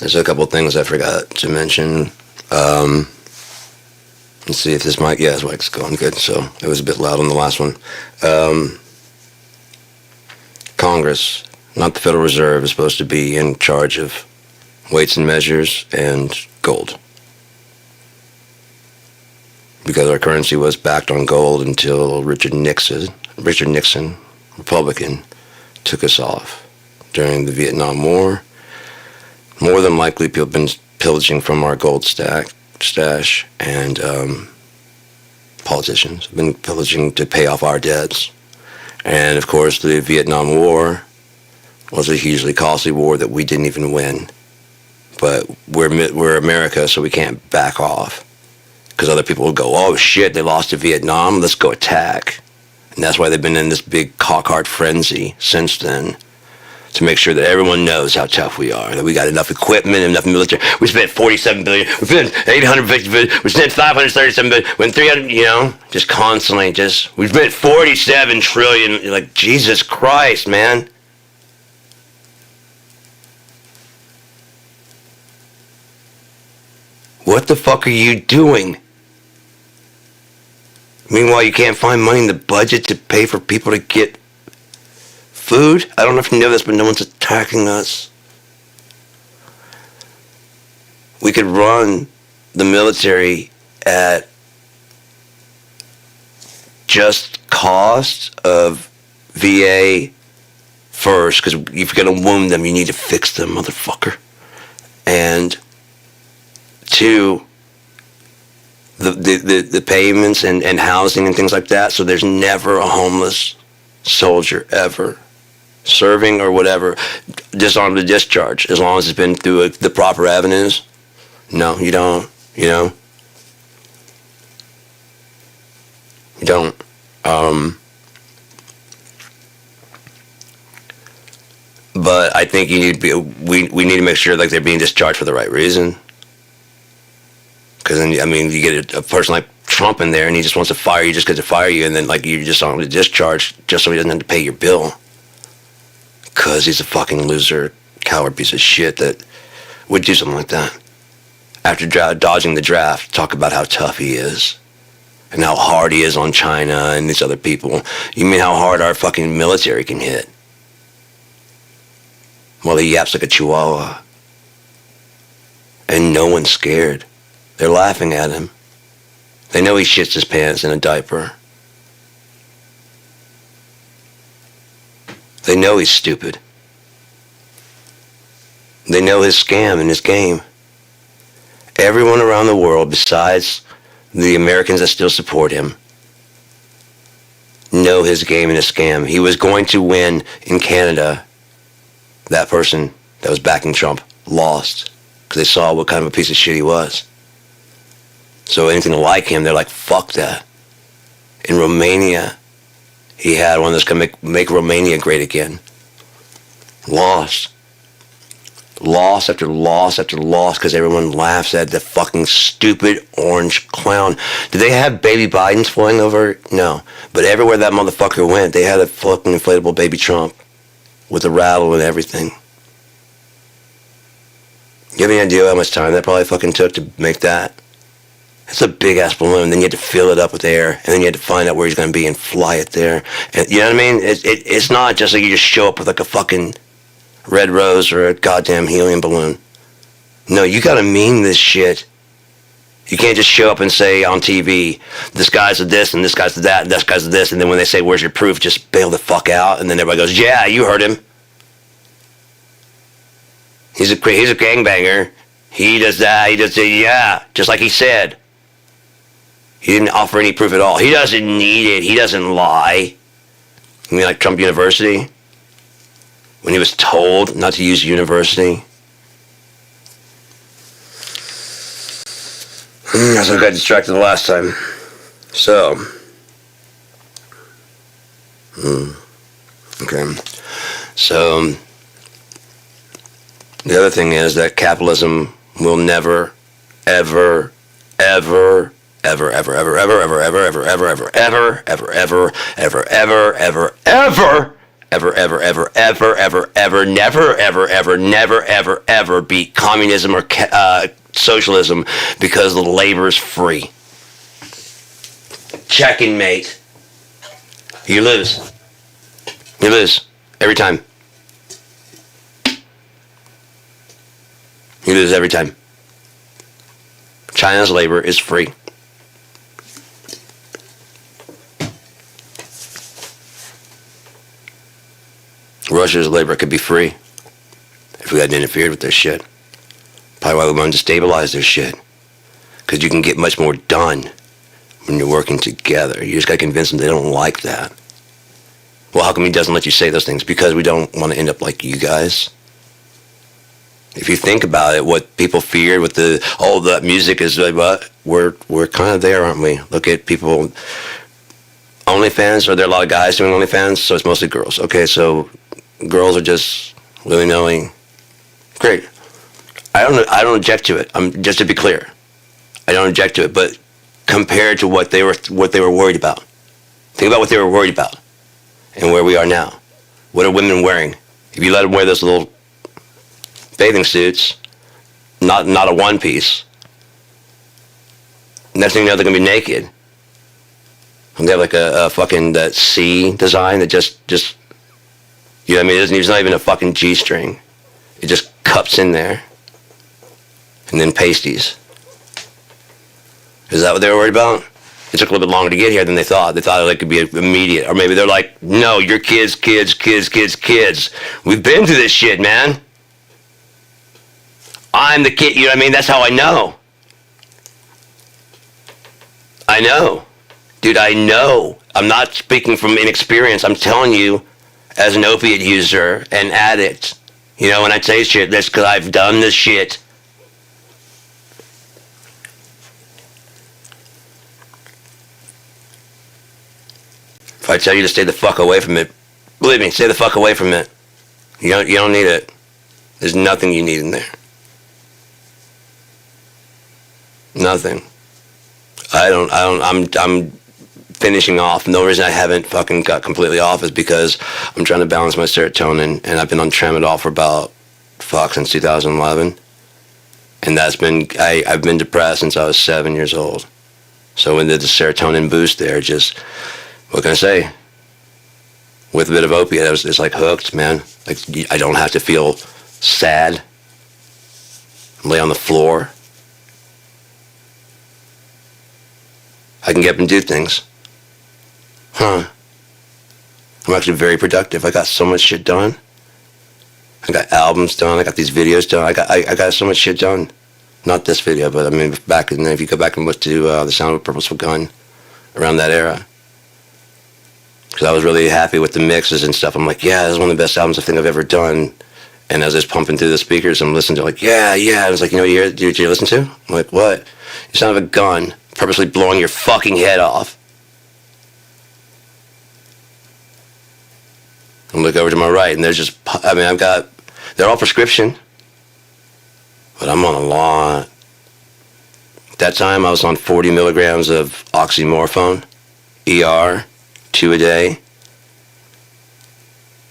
There's a couple things I forgot to mention. Um, let's see if this mic. Yeah, this mic's going good. So it was a bit loud on the last one. Um, Congress, not the Federal Reserve, is supposed to be in charge of weights and measures and gold, because our currency was backed on gold until Richard Nixon, Republican, took us off during the Vietnam War. More than likely, people have been pillaging from our gold stash, and politicians have been pillaging to pay off our debts. And of course, the Vietnam War was a hugely costly war that we didn't even win. But we're America, so we can't back off. Because other people will go, oh shit, they lost to Vietnam, let's go attack. And that's why they've been in this big cock-hard frenzy since then, to make sure that everyone knows how tough we are, that we got enough equipment, enough military. We spent $47 billion, we spent $850 billion, we spent $537 billion, when 300, just constantly, we spent $47 trillion. You're like, Jesus Christ, man. What the fuck are you doing? Meanwhile, you can't find money in the budget to pay for people to get food? I don't know if you know this, but no one's attacking us. We could run the military at just cost of VA first, because if you're going to wound them, you need to fix them, motherfucker. And two, the payments and housing and things like that, so there's never a homeless soldier ever serving or whatever, disarmed to discharge, as long as it's been through the proper avenues. No, you don't. You don't. But I think you need to be. We need to make sure like they're being discharged for the right reason. Because then, you get a person like Trump in there, and he just wants to fire you just because to fire you, and then like you just on the discharge just so he doesn't have to pay your bill. Because he's a fucking loser, coward piece of shit that would do something like that. After dodging the draft, talk about how tough he is. And how hard he is on China and these other people. You mean how hard our fucking military can hit? Well, he yaps like a chihuahua. And no one's scared. They're laughing at him. They know he shits his pants in a diaper. They know he's stupid. They know his scam and his game. Everyone around the world, besides the Americans that still support him, know his game and his scam. He was going to win in Canada. That person that was backing Trump lost because they saw what kind of a piece of shit he was. So anything like him, they're like, fuck that. In Romania, he had one that's going to make Romania great again. Lost. Loss after loss after loss because everyone laughs at the fucking stupid orange clown. Did they have baby Bidens flying over? No. But everywhere that motherfucker went, they had a fucking inflatable baby Trump with a rattle and everything. You have any idea how much time that probably fucking took to make that? It's a big ass balloon. Then you had to fill it up with air, and then you had to find out where he's going to be and fly it there. And you know what I mean? It's not just like you just show up with like a fucking red rose or a goddamn helium balloon. No, you got to mean this shit. You can't just show up and say on TV, this guy's a this and this guy's a that and this guy's a this, and then when they say where's your proof, just bail the fuck out, and then everybody goes, yeah, you heard him. He's a gangbanger. He does that. He does that. Yeah, just like he said. He didn't offer any proof at all. He doesn't need it. He doesn't lie. You mean like Trump University? When he was told not to use university? So I got distracted the last time. So. Okay. So. The other thing is that capitalism will never, ever, ever, ever, ever, ever, ever, ever, ever, ever, ever, ever, ever, ever, ever, ever, ever, ever, ever, ever, ever, ever, ever, ever, never, ever, ever, never, ever, ever beat communism or socialism because the labor is free. Checking, mate. You lose. You lose. Every time. You lose every time. China's labor is free. Russia's labor could be free if we hadn't interfered with their shit. Probably why we wanted to stabilize their shit. Because you can get much more done when you're working together. You just got to convince them they don't like that. Well, how come he doesn't let you say those things? Because we don't want to end up like you guys. If you think about it, what people feared with the music is like, what? We're kind of there, aren't we? Look at people. OnlyFans, are there a lot of guys doing OnlyFans? So it's mostly girls. Okay, so girls are just willy-nilly. Great. I don't object to it. Just to be clear, I don't object to it. But compared to what they were worried about, think about what they were worried about, and where we are now. What are women wearing? If you let them wear those little bathing suits, not a one piece, next thing you know, they're gonna be naked. And they have like a fucking that C design that just you know what I mean? It's not even a fucking G-string. It just cups in there. And then pasties. Is that what they were worried about? It took a little bit longer to get here than they thought. They thought it could be immediate. Or maybe they're like, no, you're kids. We've been through this shit, man. I'm the kid, you know what I mean? That's how I know. I know. Dude, I know. I'm not speaking from inexperience. I'm telling you, as an opiate user and addict, you know, when I say shit, that's because I've done this shit. If I tell you to stay the fuck away from it, believe me, stay the fuck away from it. You don't need it. There's nothing you need in there. Nothing. I'm finishing off. No reason I haven't fucking got completely off is because I'm trying to balance my serotonin, and I've been on tramadol for about since 2011, and I've been depressed since I was 7 years old. So when the serotonin boost there, just what can I say? With a bit of opiate, it's like hooked, man. Like I don't have to feel sad, lay on the floor. I can get up and do things. I'm actually very productive. I got so much shit done. I got albums done. I got these videos done. I got so much shit done. Not this video, but I mean, if you go back and look to The Sound of a Purposeful Gun, around that era. Because I was really happy with the mixes and stuff. I'm like, yeah, this is one of the best albums I think I've ever done. And as I was pumping through the speakers, I'm listening to like, yeah. I was like, you know what you listen to? I'm like, what? You sound of a gun purposely blowing your fucking head off. And look over to my right, and there's just, they're all prescription. But I'm on a lot. That time I was on 40 milligrams of oxymorphone, ER, 2 a day.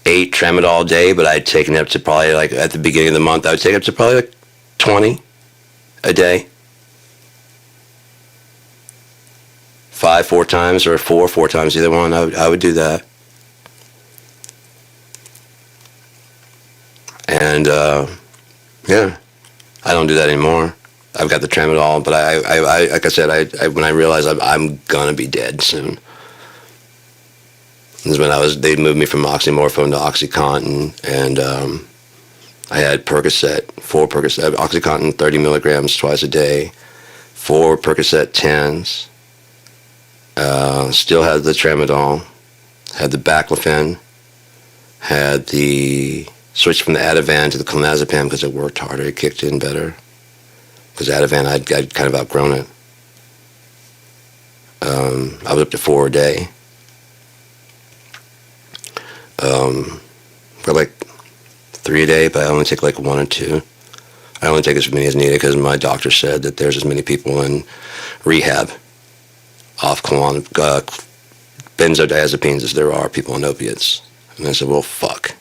8 tramadol a day, but I'd taken it up to probably like at the beginning of the month, I would take it up to probably like 20 a day. 4 times, or 4 times, either one. I would do that. And yeah, I don't do that anymore. I've got the tramadol, but I like I said, when I realized I'm gonna be dead soon. This is when they moved me from oxymorphone to OxyContin, and I had Percocet, 4 Percocet, OxyContin 30 milligrams twice a day, 4 Percocet 10s, still had the tramadol, had the baclofen, had the switched from the Ativan to the clonazepam because it worked harder, it kicked in better. Because Ativan, I'd kind of outgrown it. I was up to 4 a day. For like 3 a day, but I only take like 1 or 2. I only take as many as needed because my doctor said that there's as many people in rehab off benzodiazepines as there are people on opiates. And I said, well, fuck.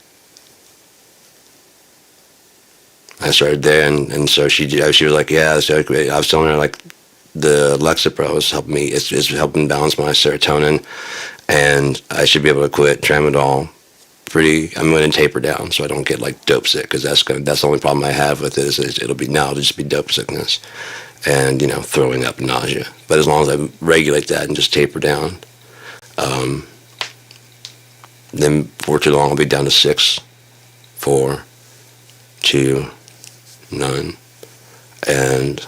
I started there, and so she was like, yeah. So I was telling her, like, the Lexapro is helping me. It's helping balance my serotonin, and I should be able to quit Tramadol. I'm going to taper down so I don't get like dope sick, because that's the only problem I have with it is it'll just be dope sickness, and throwing up and nausea. But as long as I regulate that and just taper down, then before too long I'll be down to 6, 4, 2, none, and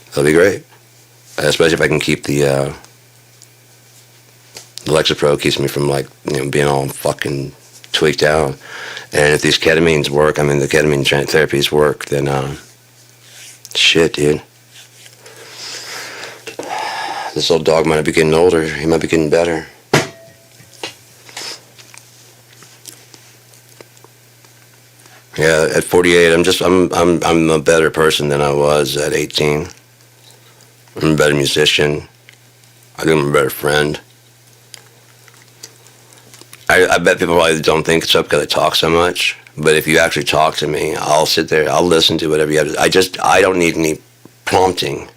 that'll be great. Especially if I can keep the Lexapro keeps me from being all fucking tweaked out. And if these ketamines work, the ketamine therapies work, then shit, dude. This old dog might be getting older. He might be getting better. Yeah, at 48, I'm a better person than I was at 18. I'm a better musician. I think I'm a better friend. I bet people probably don't think it's up because I talk so much. But if you actually talk to me, I'll sit there, I'll listen to whatever you have to. I don't need any prompting.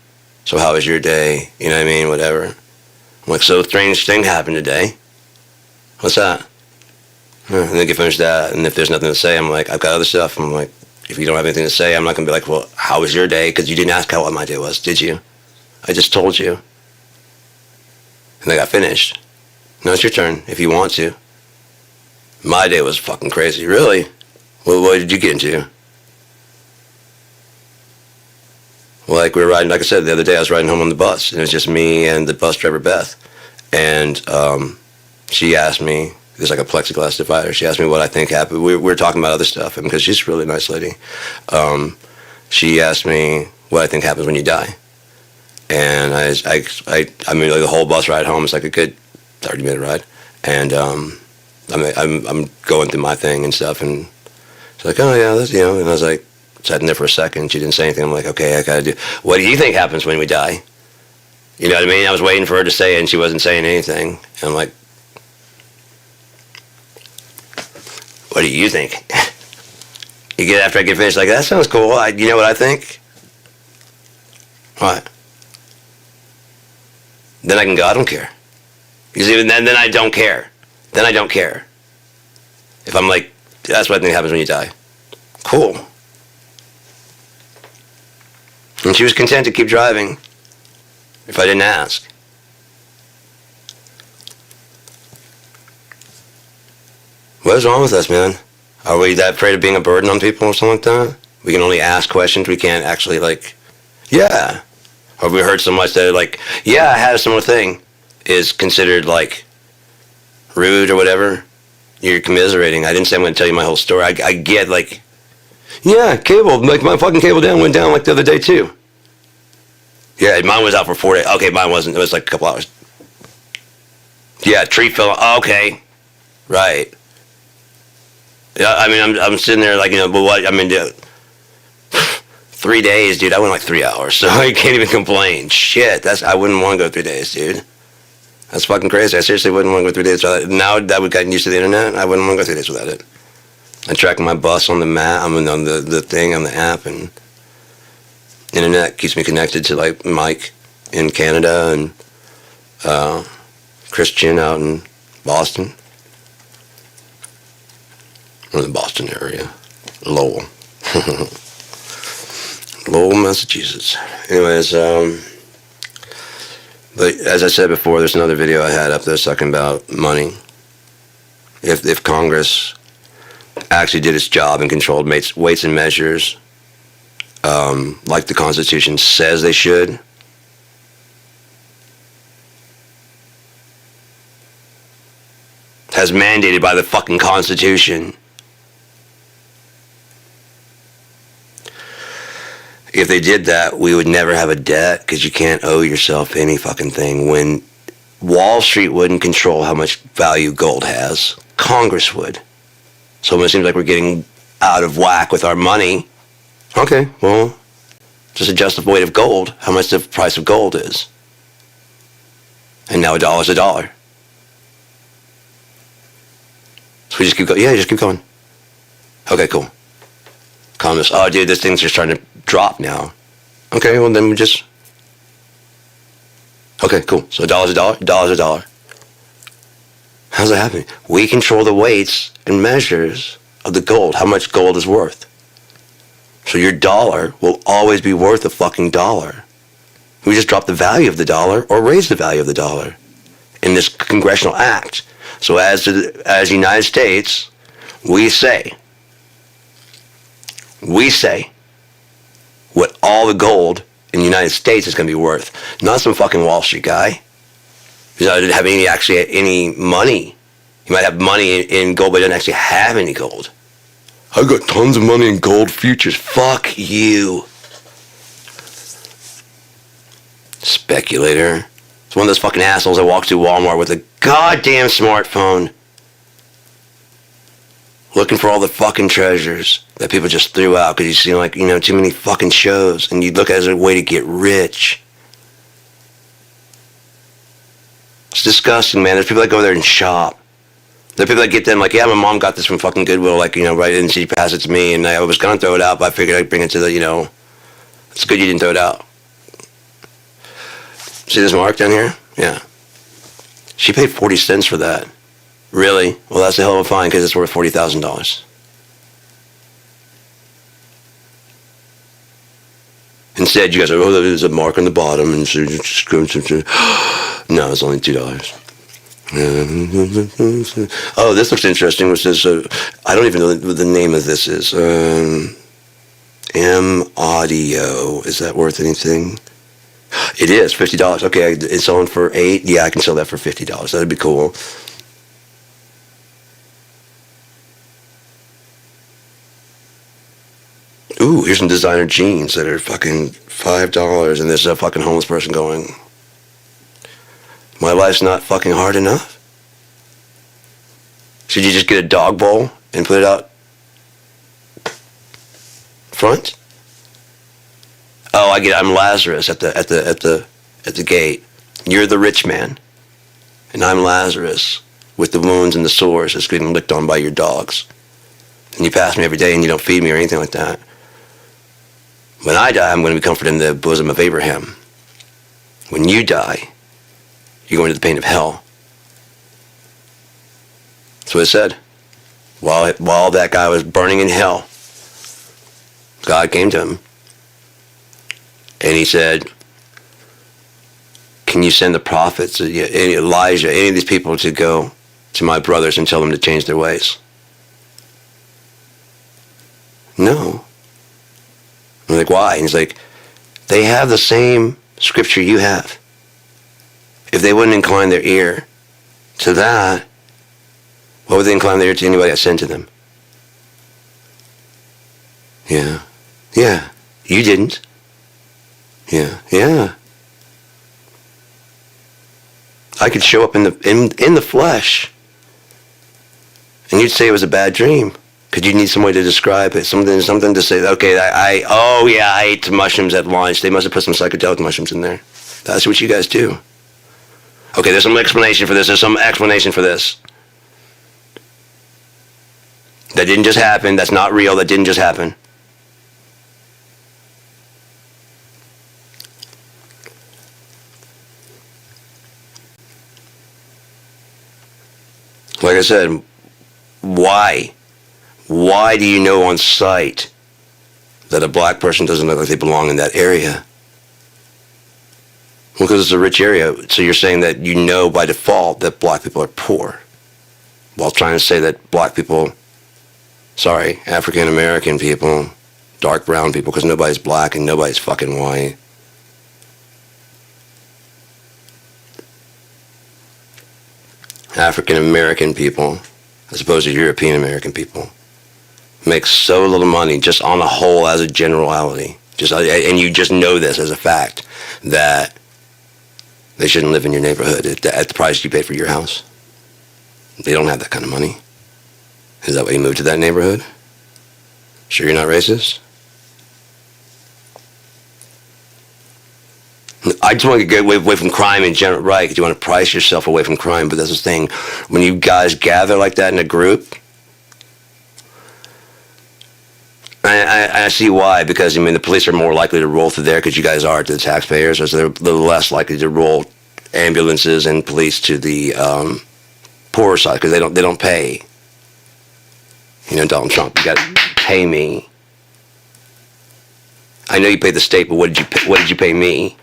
So how was your day? You know what I mean? Whatever. I'm like, so a strange thing happened today. What's that? And then you finish that, and if there's nothing to say, I'm like, I've got other stuff. I'm like, if you don't have anything to say, I'm not going to be like, well, how was your day? Because you didn't ask how my day was, did you? I just told you. And I got finished. Now it's your turn, if you want to. My day was fucking crazy. Really? Well, what did you get into? Well, like we were riding, like I said, the other day I was riding home on the bus, and it was just me and the bus driver, Beth. And she asked me, there's like a plexiglass divider, she asked me what I think happened. We were talking about other stuff, and because she's a really nice lady. She asked me what I think happens when you die. And the whole bus ride home is like a good 30-minute ride. And I'm going through my thing and stuff, and she's like, oh yeah, that's, and I was like, sat in there for a second. She didn't say anything. I'm like, okay, I gotta do. What do you think happens when we die? You know what I mean? I was waiting for her to say it, and she wasn't saying anything. And I'm like, what do you think? You get after I get finished, like, that sounds cool. You know what I think? What? Then I can go, I don't care. Because even then I don't care. Then I don't care. If I'm like, that's what I think happens when you die. Cool. And she was content to keep driving if I didn't ask. What is wrong with us, man? Are we that afraid of being a burden on people or something like that? We can only ask questions. We can't actually, like, yeah. Or have we heard so much that, like, yeah, I had a similar thing, is considered, like, rude or whatever. You're commiserating. I didn't say I'm going to tell you my whole story. I get, like, yeah, cable, like, my fucking cable went down, like, the other day, too. Yeah, mine was out for 4 days. Okay, mine wasn't. It was, like, a couple hours. Yeah, tree fell. Okay. Right. Yeah, I'm sitting there, like, but what, 3 days, dude. I went like 3 hours, so I can't even complain. Shit, I wouldn't want to go 3 days, dude. That's fucking crazy. I seriously wouldn't want to go 3 days without it. Now that we've gotten used to the internet, I wouldn't want to go 3 days without it. I track my bus on the map. I'm on the thing on the app, and internet keeps me connected to, like, Mike in Canada and Christian out in Boston. Or the Boston area. Lowell. Lowell, Massachusetts. Anyways, but as I said before, there's another video I had up there talking about money. If Congress actually did its job and controlled weights and measures, like the Constitution says they should, as mandated by the fucking Constitution. If they did that, we would never have a debt, because you can't owe yourself any fucking thing. When Wall Street wouldn't control how much value gold has, Congress would. So when it seems like we're getting out of whack with our money, okay, well, just adjust the weight of gold, how much the price of gold is. And now $1 is $1. We just keep going. Yeah, just keep going. Okay, cool. Calmness. Oh, dude, this thing's just trying to drop now. Okay, well, then we just... Okay, cool. So $1's $1, $1. How's that happening? We control the weights and measures of the gold, how much gold is worth. So your dollar will always be worth a fucking dollar. We just drop the value of the dollar or raise the value of the dollar in this congressional act. So as the United States, we say what all the gold in the United States is going to be worth. Not some fucking Wall Street guy. He doesn't have any money. He might have money in gold, but he doesn't actually have any gold. I've got tons of money in gold futures. Fuck you. Speculator. It's one of those fucking assholes that walks through Walmart with a goddamn smartphone, looking for all the fucking treasures that people just threw out because you've seen, like, you know, too many fucking shows, and you look at it as a way to get rich. It's disgusting, man. There's people that go there and shop. There are people that get them, like, yeah, my mom got this from fucking Goodwill, like, you know, right, and she passed it to me, and I was going to throw it out, but I figured I'd bring it to the, you know, it's good you didn't throw it out. See this mark down here? Yeah. She paid 40 cents for that. Really? Well, that's a hell of a fine because it's worth $40,000. Instead, you guys are, oh, there's a mark on the bottom, and so just go to... No, it's only $2. Oh, this looks interesting. Which is, I don't even know what the name of this is. M Audio. Is that worth anything? It is $50. Okay, it's on for $8. Yeah, I can sell that for $50. That'd be cool. Ooh, here's some designer jeans that are fucking $5, and there's a fucking homeless person going, my life's not fucking hard enough? Should you just get a dog bowl and put it out front? Oh, I get it. I'm Lazarus at the gate. You're the rich man, and I'm Lazarus with the wounds and the sores that's getting licked on by your dogs. And you pass me every day, and you don't feed me or anything like that. When I die, I'm going to be comforted in the bosom of Abraham. When you die, you're going to the pain of hell. That's what it said. While that guy was burning in hell, God came to him. And he said, can you send the prophets, Elijah, any of these people to go to my brothers and tell them to change their ways? No. I'm like, why? And he's like, they have the same scripture you have. If they wouldn't incline their ear to that, why would they incline their ear to anybody I sent to them? Yeah. Yeah. You didn't. Yeah. Yeah. I could show up in the flesh, and you'd say it was a bad dream. Because you need some way to describe it, something to say, okay, I ate some mushrooms at lunch. They must have put some psychedelic mushrooms in there. That's what you guys do. Okay, there's some explanation for this. That didn't just happen. That's not real. That didn't just happen. Like I said, why? Why do you know on sight that a black person doesn't look like they belong in that area? Well, because it's a rich area. So you're saying that you know by default that black people are poor, while trying to say that African American people, dark brown people, because nobody's black and nobody's fucking white. African American people, as opposed to European American people, make so little money just on a whole as a generality. And you just know this as a fact, that they shouldn't live in your neighborhood at the price you pay for your house. They don't have that kind of money. Is that why you moved to that neighborhood? Sure you're not racist? I just want to get away from crime in general, right? Because you want to price yourself away from crime, but that's the thing. When you guys gather like that in a group, I see why, because, I mean, the police are more likely to roll through there because you guys are to the taxpayers, so they're less likely to roll ambulances and police to the poorer side because they don't pay. You know, Donald Trump, you got to pay me. I know you paid the state, but what did you pay me?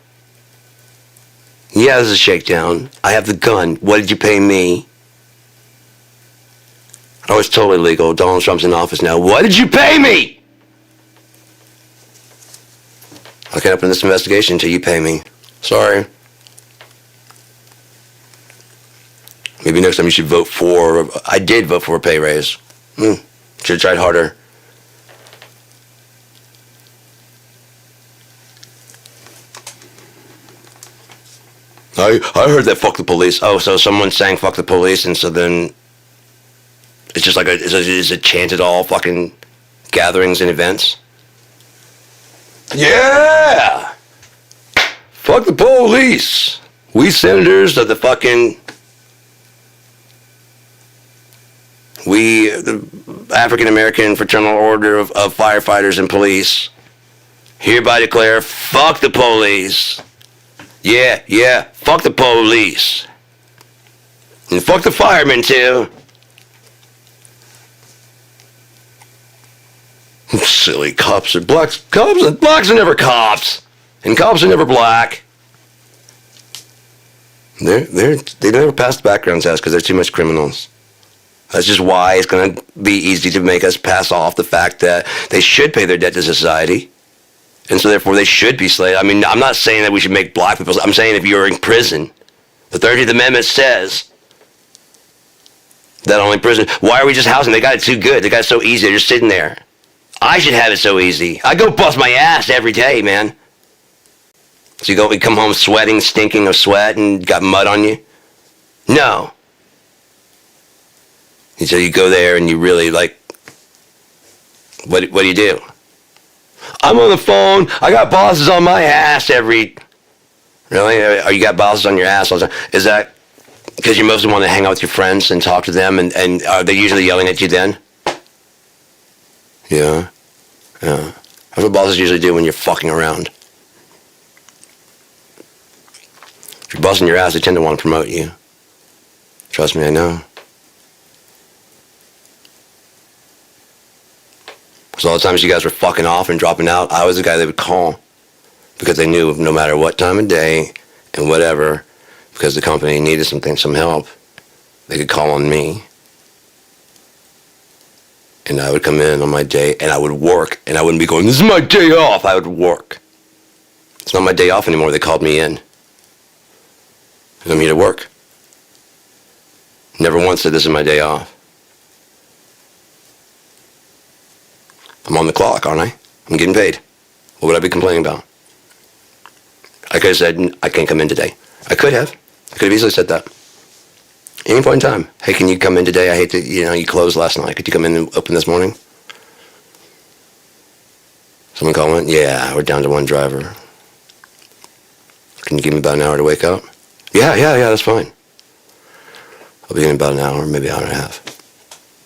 Yeah, this is a shakedown. I have the gun. What did you pay me? Oh, it's totally legal. Donald Trump's in office now. What did you pay me? I can't open this investigation until you pay me. Sorry. Maybe next time you should vote for... I did vote for a pay raise. Should have tried harder. I heard that fuck the police. Oh, so someone's saying fuck the police, and so then it's just like is it chanted all fucking gatherings and events? Yeah! Fuck the police! We senators of the fucking... the African American Fraternal Order of Firefighters and Police hereby declare, fuck the police. Yeah, fuck the police. And fuck the firemen too. Silly cops are blacks. Blacks are never cops. And cops are never black. They never pass the background test because they're too much criminals. That's just why it's going to be easy to make us pass off the fact that they should pay their debt to society. And so therefore they should be slaves. I mean, I'm not saying that we should make black people. I'm saying if you're in prison, the 13th Amendment says that only prison. Why are we just housing? They got it too good. They got it so easy. They're just sitting there. I should have it so easy. I go bust my ass every day, man. So you come home sweating, stinking of sweat, and got mud on you? No. And so you go there and you really like, what do you do? I'm on the phone. I got bosses on my ass every... Really? Are you got bosses on your ass all the time? Is that because you mostly want to hang out with your friends and talk to them, and are they usually yelling at you then? Yeah. That's what bosses usually do when you're fucking around. If you're busting your ass, they tend to want to promote you. Trust me, I know. Because all the times you guys were fucking off and dropping out, I was the guy they would call. Because they knew no matter what time of day and whatever, because the company needed some help, they could call on me. And I would come in on my day and I would work, and I wouldn't be going, this is my day off. I would work. It's not my day off anymore. They called me in. And I'm here to work. Never once said this is my day off. I'm on the clock, aren't I? I'm getting paid. What would I be complaining about? I could have said, I can't come in today. I could have. I could have easily said that. Any point in time. Hey, can you come in today? I hate that, you closed last night. Could you come in and open this morning? Someone call in? Yeah, we're down to one driver. Can you give me about an hour to wake up? Yeah, that's fine. I'll be in about an hour, maybe an hour and a half.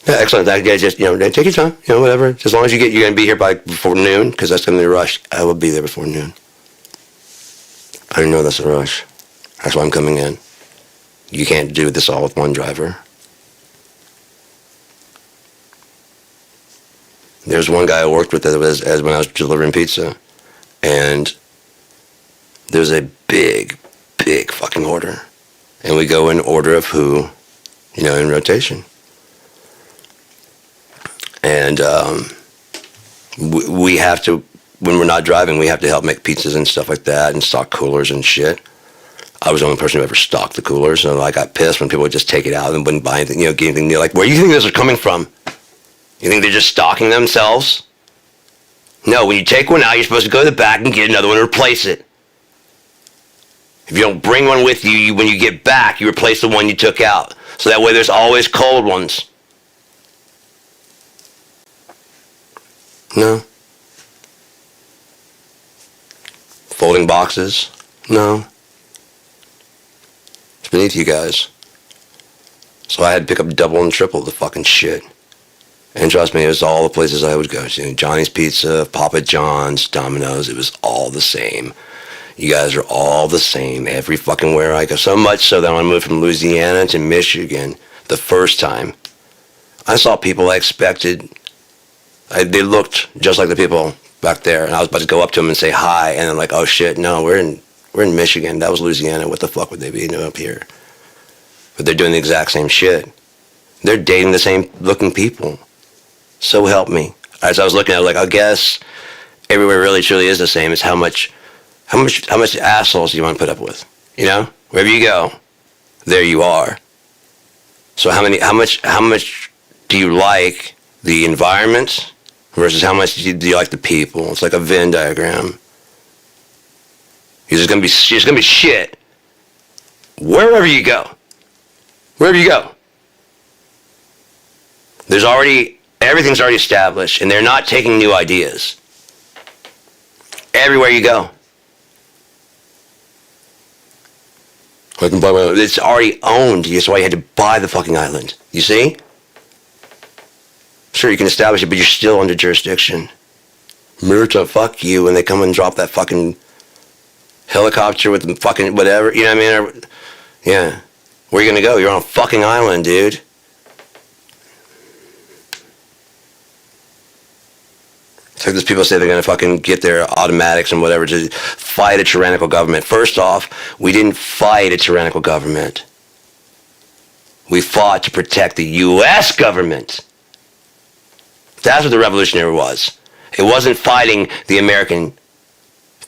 Yeah, excellent. That guy just, take your time, whatever. As long as you're going to be here before noon, because that's going to be a rush. I will be there before noon. I didn't know that's a rush. That's why I'm coming in. You can't do this all with one driver. There's one guy I worked with that was as when I was delivering pizza, and there's a big fucking order, and we go in order of who, in rotation. And we have to, when we're not driving, we have to help make pizzas and stuff like that and stock coolers and shit. I was the only person who ever stocked the coolers, so I got pissed when people would just take it out and wouldn't buy anything, get anything new. Like, where do you think those are coming from? You think they're just stocking themselves? No, when you take one out, you're supposed to go to the back and get another one and replace it. If you don't bring one with you, when you get back, you replace the one you took out. So that way there's always cold ones. No. Folding boxes? No. It's beneath you guys. So I had to pick up double and triple the fucking shit. And trust me, it was all the places I would go to. Johnny's Pizza, Papa John's, Domino's. It was all the same. You guys are all the same every fucking where I go. So much so that when I moved from Louisiana to Michigan the first time, I saw people I expected. They looked just like the people back there. And I was about to go up to them and say hi. And I'm like, oh shit, no, we're in Michigan. That was Louisiana. What the fuck would they be doing up here? But they're doing the exact same shit. They're dating the same looking people. So help me. As I was looking at it, like, I guess everywhere really truly is the same. It's how much assholes do you want to put up with? You know? Wherever you go, there you are. So how much do you like the environment versus how much do you like the people? It's like a Venn diagram. It's gonna be shit wherever you go. Wherever you go. Everything's already established, and they're not taking new ideas. Everywhere you go. It's already owned. That's why you had to buy the fucking island. You see? Sure, you can establish it, but you're still under jurisdiction. America, fuck you, when they come and drop that fucking helicopter with the fucking whatever, you know what I mean? Yeah. Where are you gonna go? You're on a fucking island, dude. It's like those people say they're going to fucking get their automatics and whatever to fight a tyrannical government. First off, we didn't fight a tyrannical government. We fought to protect the U.S. government. That's what the Revolutionary was. It wasn't fighting the American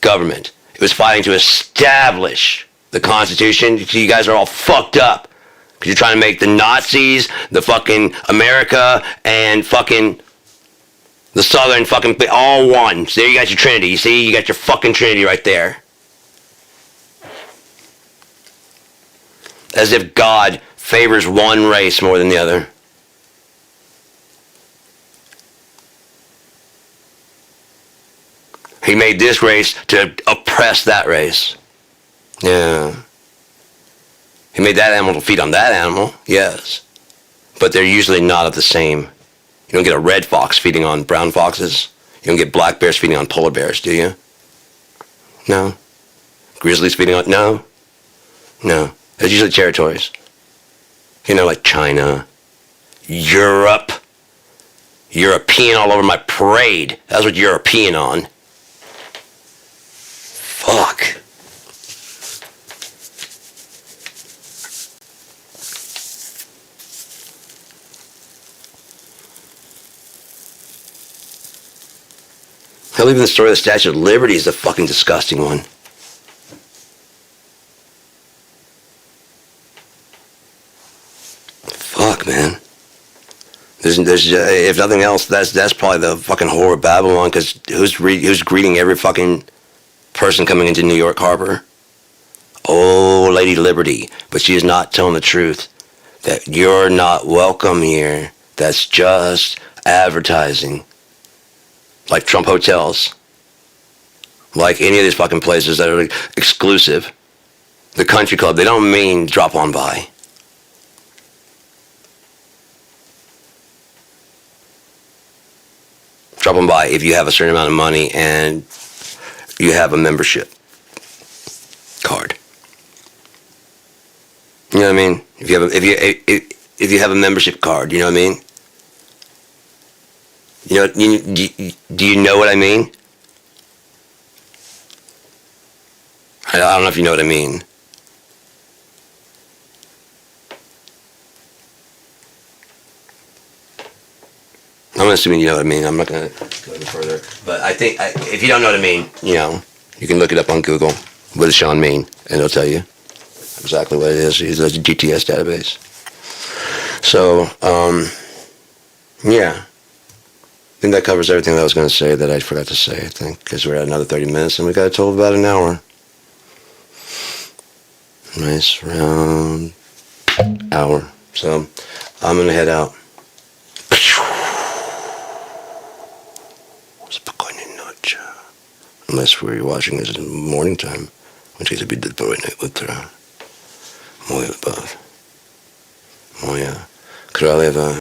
government. It was fighting to establish the Constitution. You guys are all fucked up. Because you're trying to make the Nazis, the fucking America, and fucking the Southern fucking all one. So there you got your Trinity. You see? You got your fucking Trinity right there. As if God favors one race more than the other. He made this race to oppress that race. Yeah. He made that animal to feed on that animal. Yes. But they're usually not of the same. You don't get a red fox feeding on brown foxes. You don't get black bears feeding on polar bears, do you? No. Grizzlies feeding on... No. No. It's usually territories. You know, like China, Europe. European all over my parade. That's what European on. Fuck. Hell, even the story of the Statue of Liberty is a fucking disgusting one. Fuck, man. There's if nothing else, that's probably the fucking whore of Babylon, because who's greeting every fucking person coming into New York Harbor? Oh, Lady Liberty. But she is not telling the truth. That you're not welcome here. That's just advertising. Like Trump hotels. Like any of these fucking places that are exclusive. The country club, they don't mean drop on by. Drop on by if you have a certain amount of money and you have a membership card. You know what I mean? If you have a membership card, you know what I mean? You know, do you know what I mean? I don't know if you know what I mean. I'm assuming you know what I mean. I'm not going to go any further. But I think, if you don't know what I mean, you know, you can look it up on Google. What does Sean mean? And it'll tell you exactly what it is. It's a GTS database. So, yeah. I think that covers everything that I was going to say that I forgot to say, I think, because we're at another 30 minutes and we got a total of about an hour. Nice round hour. So I'm going to head out. Unless we're watching this in morning time, in which case it'd be the утро. Мой любовь. Моя королева.